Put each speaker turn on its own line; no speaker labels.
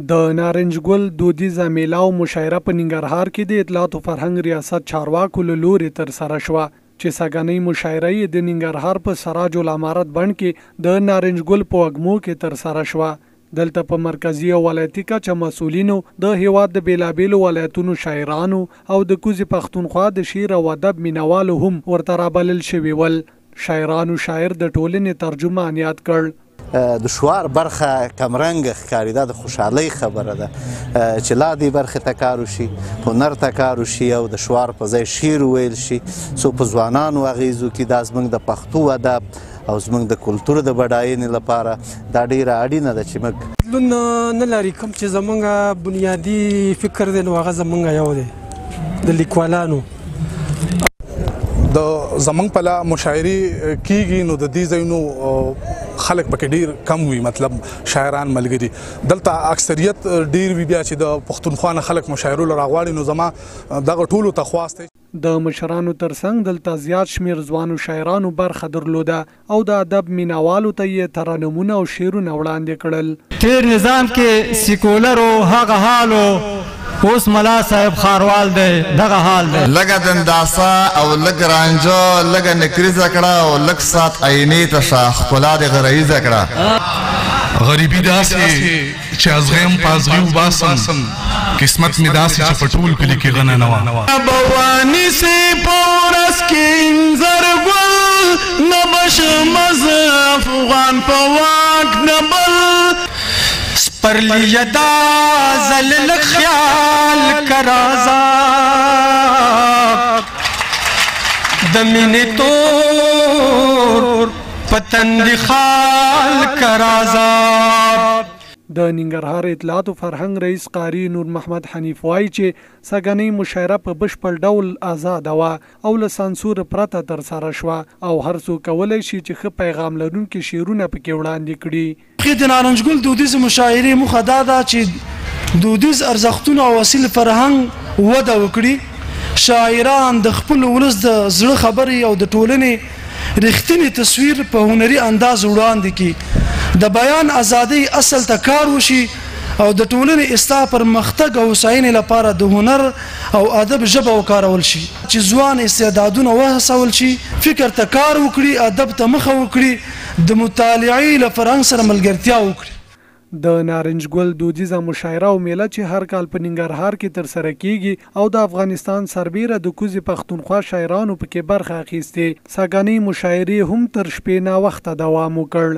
د نارنج ګل دودیزه میله او مشاعره په ننګرهار کې د اطلاعات او فرهنګ ریاست چارواکو له لوري تر سره شوه چې سږنۍ مشاعره یې د ننګرهار په سراج العمارت بڼ کې د نارنج ګل په وږمو کې تر سره شوه. دلته په مرکزی او ولایتي کچه مسؤلینو د هیواد د بیلابیلو ولایتونو شاعرانو او د کوزي پښتونخوا د شعر او ادب مینوالو هم ورته رابلل شوي ول. شاعرانو شاعر د ټولنې ترجمان یاد کړ.
د شعار برخه کمرنګ ښکاري، دا د خوشحالۍ خبره ده چې لا دې برخې ته کار وشي، هنر ته کار وشي او د شعار په ځای شعر وویل شي. څو په ځوانانو اغیزو کې دا زموږ د پښتو ادب او زموږ د کلتور د بډاینې لپاره دا ډیره اړینه ده چې موږ
بدلون نه لري. کوم چې زموږ بنیادي فکر دی نو هغه زموږ یو دی د لیکوالانو.
د زمنګ په لا مشاعري کیږي نو د دې ځایونو خلک پکې ډیر کم وي، مطلب شاعران ملګري. دلته اکثریت ډیر وي بیا چې د پښتونخوا نه خلک مشاعرو له راغواړي، نو زما دغه ټولو ته خواست
د مشرانو ترڅنګ دلته زیات شمیر ځوانو شاعرانو برخه درلوده او د ادب مینوالو ته یې ترانمونه او شعرونه وړاندې کړل.
تیر نظام کې سیکولر او هغه حالو اوس ملا صاحب خاروال دی دغه حال دی.
لګه دنداسا او لګ رانجو لګه نکریزه کړه او لګ سات عینې ته شاخ ښکلا د غریزه کړه.
غریبي داسې چې ازغیم پازغي وباسم، قسمت مې داسې چې په ټول کلي کې غنه نه وه.
بواني سي پورس کې انځر ګل نه بشمز افغان په واک نه بل پرلی یدا زلل خیال کرازا دمینی تور پتندی خال کرازا.
د ننګرهار اطلاعات او فرهنګ رئیس قاری نور محمد حنیف وایي چې سږنۍ مشاعره په بشپړ ډول آزاده وه او له سانسور پرته ترسره شوه او هر څوک کولی شي چې ښه پیغام لرونکي شعرونه پکې وړاندې کړي.
د نارنج ګل دودیز مشاعرې موخه دا ده چې دودیز ارزښتونه او اصیل فرهنګ وده وکړي. شاعران د خپل ولس د زړه خبرې او د ټولنې رښتینی تصویر په هنري انداز وړاندې کړي. د بیان ازادۍ اصل ته کار وشي او د ټولنې اصلاح پرمختګ او هوساینې لپاره د هنر او ادب ژبه وکارول شي چې ځوان استعدادونه وهڅول شي، فکر ته کار وکړي، ادب ته مخه وکړي، د مطالعې له فرهنګ سره ملګرتیا وکړي.
د نارنج ګل دودیزه مشاعره او میله چې هر کال په ننګرهار کې ترسره کیږي او د افغانستان سربیره د کوزي پښتونخوا شاعرانو پکې برخه اخیستې. سږنۍ مشاعرې هم تر شپې ناوخته دوام وکړ.